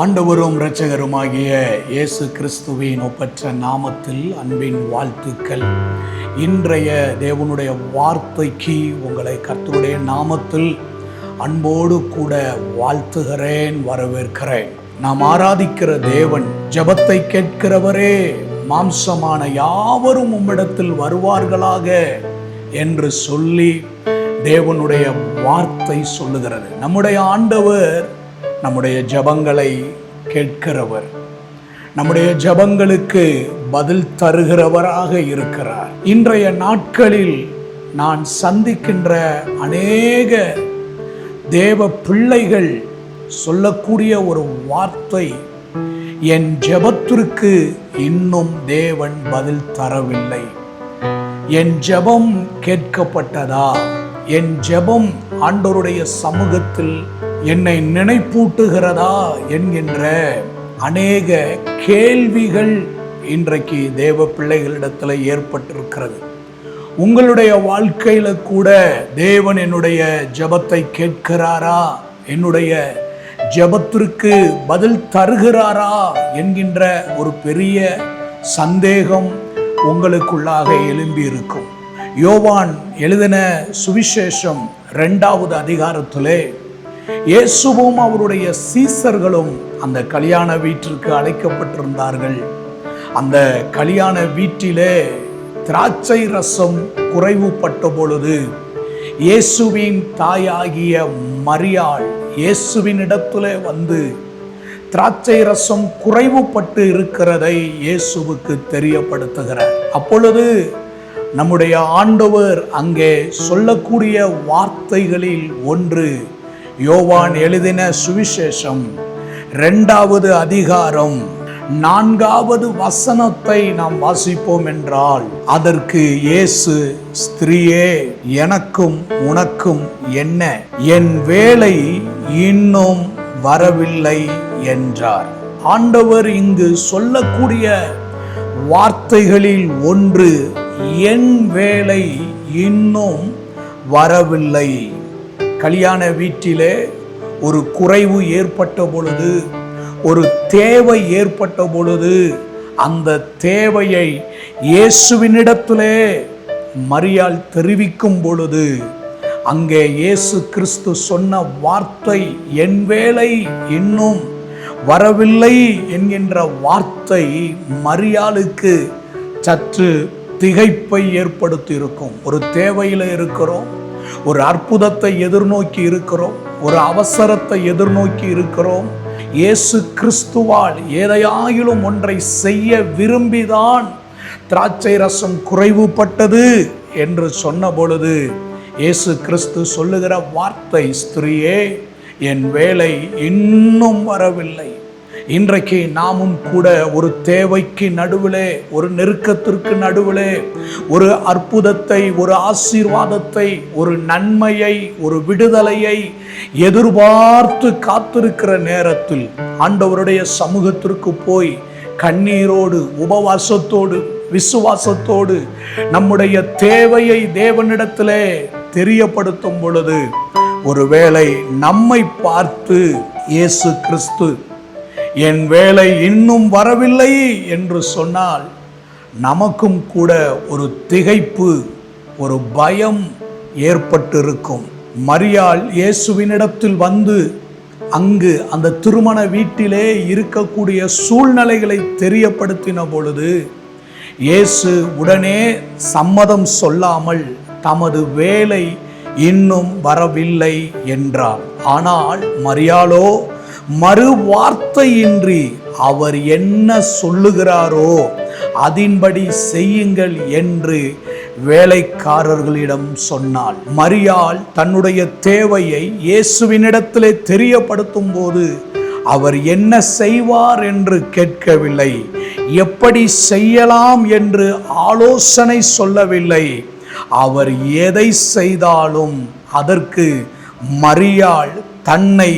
ஆண்டவரும் இரட்சகருமாகிய இயேசு கிறிஸ்துவின் ஒப்பற்ற நாமத்தில் அன்பின் வாழ்த்துக்கள். இன்றைய தேவனுடைய வார்த்தைக்கு உங்களை கர்த்தருடைய நாமத்தில் அன்போடு கூட வாழ்த்துகிறேன், வரவேற்கிறேன். நாம் ஆராதிக்கிற தேவன், ஜெபத்தை கேட்கிறவரே, மாம்சமான யாவரும் உம்மிடத்தில் வருவார்களாக என்று சொல்லி தேவனுடைய வார்த்தை சொல்லுகிறது. நம்முடைய ஆண்டவர் நம்முடைய ஜெபங்களை கேட்கிறவர், நம்முடைய ஜெபங்களுக்கு பதில் தருகிறவராக இருக்கிறார். இன்றைய நாட்களில் நான் சந்திக்கின்ற அநேக தேவ பிள்ளைகள் சொல்லக்கூடிய ஒரு வார்த்தை, என் ஜெபத்திற்கு இன்னும் தேவன் பதில் தரவில்லை. என் ஜெபம் கேட்கப்பட்டதா? என் ஜெபம் ஆண்டவருடைய சமூகத்தில் என்னை நினைப்பூட்டுகிறதா என்கின்ற அநேக கேள்விகள் இன்றைக்கு தேவ பிள்ளைகளிடத்தில் ஏற்பட்டிருக்கிறது. உங்களுடைய வாழ்க்கையில கூட தேவன் என்னுடைய ஜெபத்தை கேட்கிறாரா, என்னுடைய ஜெபத்திற்கு பதில் தருகிறாரா என்கின்ற ஒரு பெரிய சந்தேகம் உங்களுக்குள்ளாக எழும்பி இருக்கும். யோவான் எழுதின சுவிசேஷம் 2வது அதிகாரத்திலே இயேசுவும் அவருடைய சீசர்களும் அந்த கல்யாண வீட்டிற்கு அழைக்கப்பட்டிருந்தார்கள். அந்த கல்யாண வீட்டிலே திராட்சை ரசம் குறைவுபட்ட பொழுது இயேசுவின் தாயாகிய மரியாள் இயேசுவின் இடத்திலே வந்து திராட்சை ரசம் குறைவுபட்டு இருக்கிறதை இயேசுவுக்கு தெரியப்படுத்துகிறார். அப்பொழுது நம்முடைய ஆண்டவர் அங்கே சொல்லக்கூடிய வார்த்தைகளில் ஒன்று, யோவான் எழுதின சுவிசேஷம் 2வது அதிகாரம் 4வது வசனத்தை நாம் வாசிப்போம் என்றால், அதற்கு இயேசு, ஸ்திரீயே, எனக்கும் உனக்கும் என்ன? என் வேலை இன்னும் வரவில்லை என்றார். ஆண்டவர் இங்கு சொல்லக்கூடிய வார்த்தைகளில் ஒன்று, என் வேலை இன்னும் வரவில்லை. கல்யாண வீட்டிலே ஒரு குறைவு ஏற்பட்ட பொழுது, ஒரு தேவை ஏற்பட்ட பொழுது, அந்த தேவையை இயேசுவினிடத்திலே மரியாள் தெரிவிக்கும் பொழுது, அங்கே இயேசு கிறிஸ்து சொன்ன வார்த்தை, என் வேலை இன்னும் வரவில்லை என்கின்ற வார்த்தை மரியாளுக்கு சற்று திகைப்பை ஏற்படுத்தி இருக்கும். ஒரு தேவையில் இருக்கிறோம், ஒரு அற்புதத்தை எதிர்நோக்கி இருக்கிறோம், ஒரு அவசரத்தை எதிர்நோக்கி இருக்கிறோம். இயேசு கிறிஸ்துவால் எதையாயிலும் ஒன்றை செய்ய விரும்பிதான் திராட்சை ரசம் குறைவுபட்டது என்று சொன்ன பொழுது இயேசு கிறிஸ்து சொல்லுகிற வார்த்தை, ஸ்திரீயே, என் வேலை இன்னும் வரவில்லை. இன்றைக்கு நாமும் கூட ஒரு தேவைக்கு நடுவிலே, ஒரு நெருக்கத்திற்கு நடுவிலே, ஒரு அற்புதத்தை, ஒரு ஆசீர்வாதத்தை, ஒரு நன்மையை, ஒரு விடுதலையை எதிர்பார்த்து காத்திருக்கிற நேரத்தில் ஆண்டவருடைய சமூகத்திற்கு போய் கண்ணீரோடு, உபவாசத்தோடு, விசுவாசத்தோடு நம்முடைய தேவையை தேவனிடத்திலே தெரியப்படுத்தும் பொழுது, ஒருவேளை நம்மை பார்த்து இயேசு கிறிஸ்து என் வேலை இன்னும் வரவில்லை என்று சொன்னால், நமக்கும் கூட ஒரு திகைப்பு, ஒரு பயம் ஏற்பட்டிருக்கும். மரியாள் இயேசுவினிடத்தில் வந்து அங்கு அந்த திருமண வீட்டிலே இருக்கக்கூடிய சூழ்நிலைகளை தெரியப்படுத்தின பொழுது இயேசு உடனே சம்மதம் சொல்லாமல் தமது வேலை இன்னும் வரவில்லை என்றார். ஆனால் மரியாளோ மறு வார்த்தையின்றி அவர் என்ன சொல்லுகிறாரோ அதின்படி செய்யுங்கள் என்று வேலைக்காரர்களிடம் சொன்னாள். மரியாள் தன்னுடைய தேவையை இயேசுவினிடத்திலே தெரியப்படுத்தும் போது அவர் என்ன செய்வார் என்று கேட்கவில்லை, எப்படி செய்யலாம் என்று ஆலோசனை சொல்லவில்லை. அவர் எதை செய்தாலும் அதற்கு மரியாள் தன்னை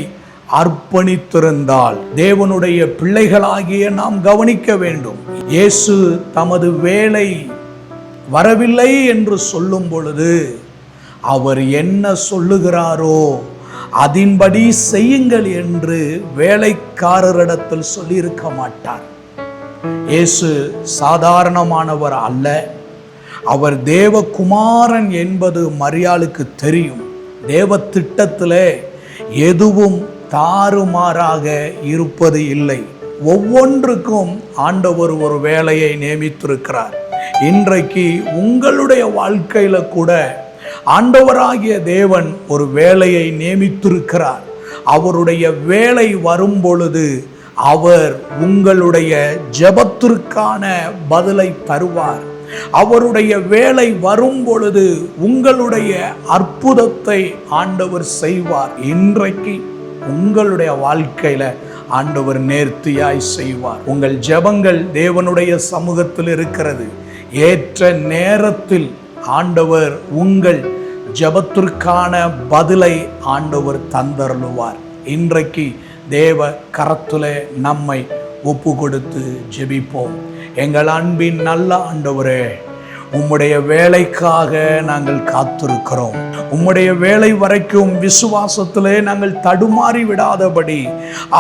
அர்ப்பணித்திருந்தால். தேவனுடைய பிள்ளைகளாகிய நாம் கவனிக்க வேண்டும். இயேசு தமது வேலை வரவில்லை என்று சொல்லும் பொழுது அவர் என்ன சொல்லுகிறாரோ அதின்படி செய்யுங்கள் என்று வேலைக்காரர்கள் வேலைக்காரரிடத்தில் சொல்லியிருக்க மாட்டார். இயேசு சாதாரணமானவர் அல்ல. அவர் தேவகுமாரன் என்பது மரியாளுக்கு தெரியும். தேவ திட்டத்திலே எதுவும் தாறுமாறாக இருப்பது இல்லை. ஒவ்வொன்றுக்கும் ஆண்டவர் ஒரு வேலையை நியமித்திருக்கிறார். இன்றைக்கு உங்களுடைய வாழ்க்கையில கூட ஆண்டவராகிய தேவன் ஒரு வேலையை நியமித்திருக்கிறார். அவருடைய வேலை வரும் பொழுது அவர் உங்களுடைய ஜெபத்திற்கான பதிலை தருவார். அவருடைய வேலை வரும் பொழுது உங்களுடைய அற்புதத்தை ஆண்டவர் செய்வார். இன்றைக்கு உங்களுடைய வாழ்க்கையில ஆண்டவர் நேர்த்தியாய் செய்வார். உங்கள் ஜெபங்கள் தேவனுடைய சமூகத்தில் இருக்கிறது. ஏற்ற நேரத்தில் ஆண்டவர் உங்கள் ஜெபத்திற்கான பதிலை ஆண்டவர் தந்தருளுவார். இன்றைக்கு தேவ கரத்திலே நம்மை ஒப்பு கொடுத்து ஜெபிப்போம். எங்கள் அன்பின் நல்ல ஆண்டவரே, உம்முடைய வேலைக்காக நாங்கள் காத்திருக்கிறோம். உம்முடைய வேலை வரைக்கும் விசுவாசத்திலே நாங்கள் தடுமாறி விடாதபடி,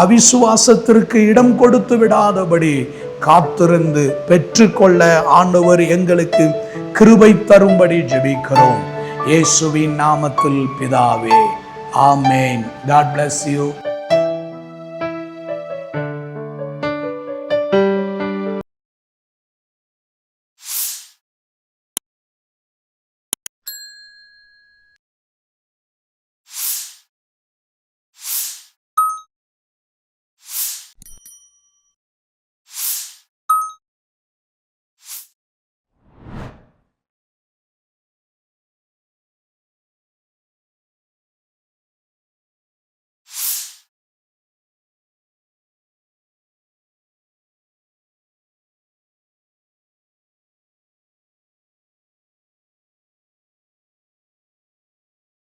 அவிசுவாசத்திற்கு இடம் கொடுத்து விடாதபடி காத்திருந்து பெற்றுக்கொள்ள ஆண்டவர் எங்களுக்கு கிருபை தரும்படி ஜெபிக்கிறோம். இயேசுவின் நாமத்தில் பிதாவே, ஆமேன். God bless you.